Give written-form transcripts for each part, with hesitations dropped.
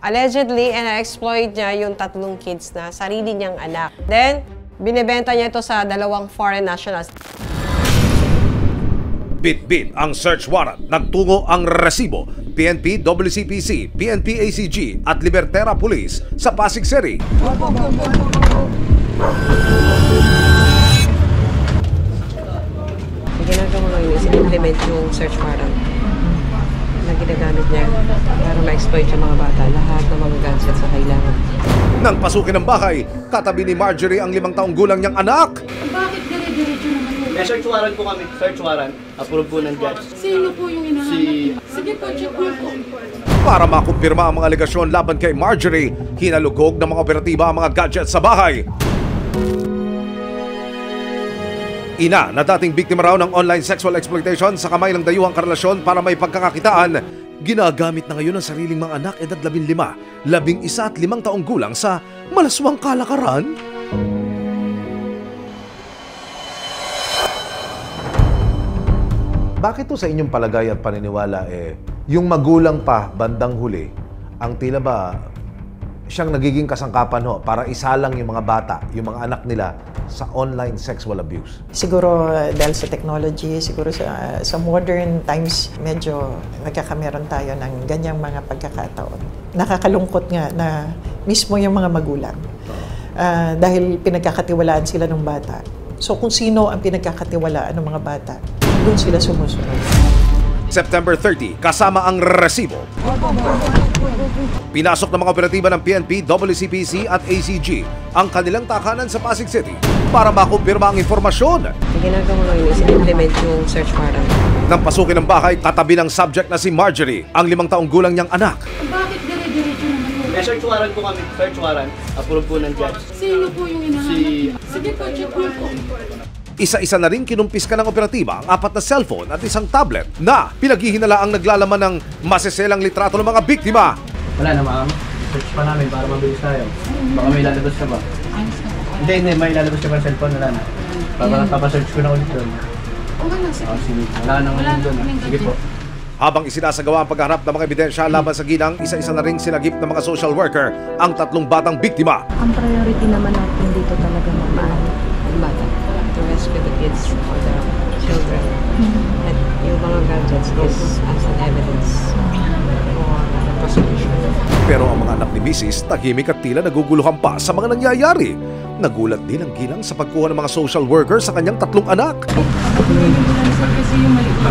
Allegedly, na-exploit niya yung 3 kids na sarili niyang anak. Then, binibenta niya ito sa 2 foreign nationals. Bit-bit ang search warrant. Nagtungo ang resibo. PNP, WCPC, PNP ACG at Libertera Police sa Pasig City. Ginagawa ngayon is implement yung search warrant na ginagamit niya para ma-exploit yung mga bata. Lahat ng mga gadgets na kailangan. Nang pasukin ng bahay, katabi ni Marjorie ang 5 taong gulang niyang anak. Bakit dire-diretso naman yun? May search warrant po kami. Search warrant. Approve po ng judge. Sino po yung hinahanap? Sige po, check mo po. Para makumpirma ang mga alegasyon laban kay Marjorie, hinalugog ng mga operatiba ang mga gadgets sa bahay. Ina na dating biktima raw ng online sexual exploitation sa kamay ng dayuhang karelasyon para may pagkakakitaan, ginagamit na ngayon ang sariling mga anak edad 15, 11 at 5 taong gulang sa malaswang kalakaran. Bakit to sa inyong palagay at paniniwala yung magulang pa bandang huli, ang tila ba siyang nagiging kasangkapan para isalang yung mga bata, yung mga anak nila sa online sexual abuse? Siguro dahil sa technology, siguro sa modern times, medyo nagkakameron tayo ng ganyang mga pagkakataon. Nakakalungkot nga na mismo yung mga magulang dahil pinagkakatiwalaan sila ng bata. So kung sino ang pinagkakatiwalaan ng mga bata, doon sila sumusunod. September 30, kasama ang resibo. Pinasok ng mga operatiba ng PNP, WCPC at ACG ang kanilang takanan sa Pasig City para makumpirma ang informasyon. Ginagawa ngayon is implement yung search warrant. Nang pasukin ng bahay, katabi ng subject na si Marjorie, ang 5 taong gulang niyang anak. Bakit dire-diretso naman yun? May search warrant po kami. Search warrant. Approve po ng judge. Sino po yung hinahanap? Sige po, check mo po. Isa-isa na rin kinumpiska ng operatiba ang 4 na cellphone at 1 tablet na pinaghihinala ang naglalaman ng maseselang litrato ng mga biktima. Wala na, ma'am. Search pa namin para mabilis tayo. Baka may lalabas ka ba? Hindi. May lalabas ka ba ng cellphone? Wala na. Papasearch ko na ulit doon. Sige. Wala nang doon. Sige po. Habang isinasagawa ang pagharap ng mga ebidensya laban sa ginang, isa-isa na rin sinagip ng mga social worker ang 3 batang biktima. Ang priority naman natin dito talaga mamaan Ang bata. To rescue the kids or the children. At yung mga gadgets is as an evidence for the prosecution. Pero ang mga anak ni Mrs. tahimik at tila naguguluhan pa sa mga nangyayari. Nagulat din ang ginang sa pagkuha ng mga social worker sa kanyang 3 anak. Kasi yung mali po.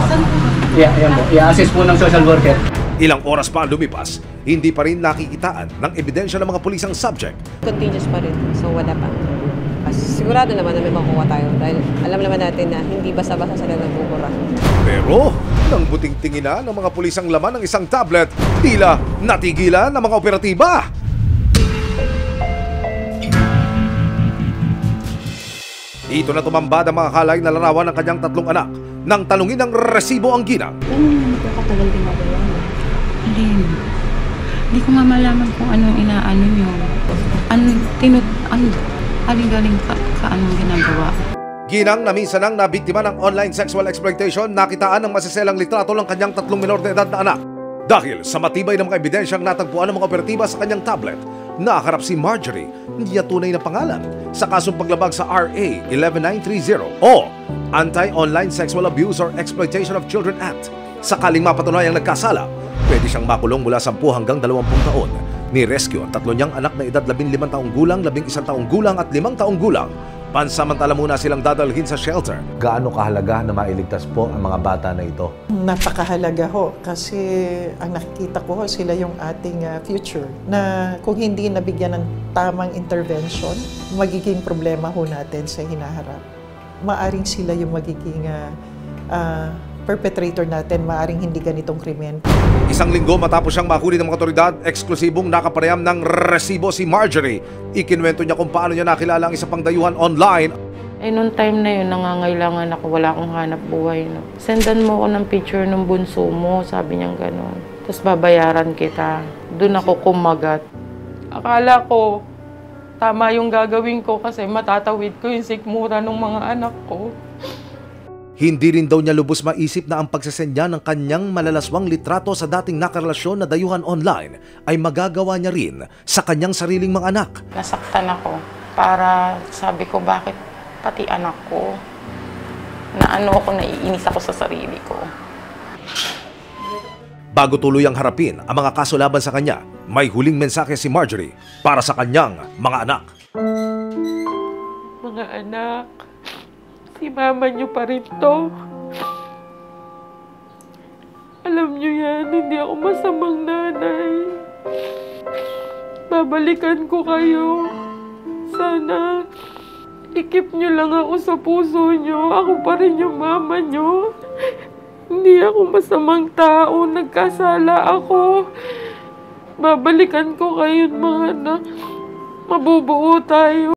Saan po? Yan po. I-assist po ng social worker. Ilang oras pa lumipas, hindi pa rin nakikitaan ng ebidensya ng mga pulis ang subject. Continuous pa rin. So wala pa. Sigurado naman na may makuha tayo dahil alam naman natin na hindi basta-basta sila nagpupura. Pero, nang buting tingina ng mga pulis ang laman ng 1 tablet, tila natigilan ng mga operatiba. Dito na tumambad ang mga kalay na larawan ng kanyang 3 anak nang talungin ng resibo ang ginang. Katagal ginagawa mo. Hindi ko nga malaman kung anong inaano nyo. Galing ka anong ginagawa. Ginang na minsan ang nabiktima ng online sexual exploitation, nakitaan ng masiselang litrato ng kanyang 3 minor de edad na anak. Dahil sa matibay ng mga ebidensyang natagpuan ng mga operatiba sa kanyang tablet, nakaharap si Marjorie, hindi niya tunay na pangalan, sa kasong paglabag sa RA 11930 o Anti-Online Sexual Abuse or Exploitation of Children Act. Sakaling mapatunayang nagkasala, pwede siyang makulong mula 10 hanggang 20 taon. Ni-rescue ang 3 niyang anak na edad 15 taong gulang, 11 taong gulang at 5 taong gulang. Pansamantala muna silang dadalhin sa shelter. Gaano kahalaga na mailigtas po ang mga bata na ito? Napakahalaga ho kasi ang nakikita ko sila yung ating future na kung hindi nabigyan ng tamang intervention, magiging problema ho natin sa hinaharap. Maaring sila yung magiging perpetrator natin, maaring hindi ganitong krimen. 1 linggo matapos siyang mahuli ng mga otoridad, eksklusibong nakapareham ng resibo si Marjorie. Ikinwento niya kung paano niya nakilala ang isa pang dayuhan online. Noong time na yun, nangangailangan ako, wala akong hanap buhay. No? Sendan mo ako ng picture ng bunso mo, sabi niya gano'n. Tapos babayaran kita. Doon ako kumagat. Akala ko, tama yung gagawin ko kasi matatawid ko yung sikmura ng mga anak ko. Hindi rin daw niya lubos maisip na ang pagsasend niya ng kanyang malalaswang litrato sa dating nakarelasyon na dayuhan online ay magagawa niya rin sa kanyang sariling mga anak. Nasaktan ako para sabi ko bakit pati anak ko na naiinis ako sa sarili ko. Bago tuluyang harapin ang mga kaso laban sa kanya, may huling mensahe si Marjorie para sa kanyang mga anak. Mga anak, si mama niyo pa rin to. Alam niyo yan, hindi ako masamang nanay. Babalikan ko kayo. Sana, ikip niyo lang ako sa puso niyo. Ako pa rin yung mama niyo. Hindi ako masamang tao. Nagkasala ako. Babalikan ko kayo, mga anak. Mabubuo tayo.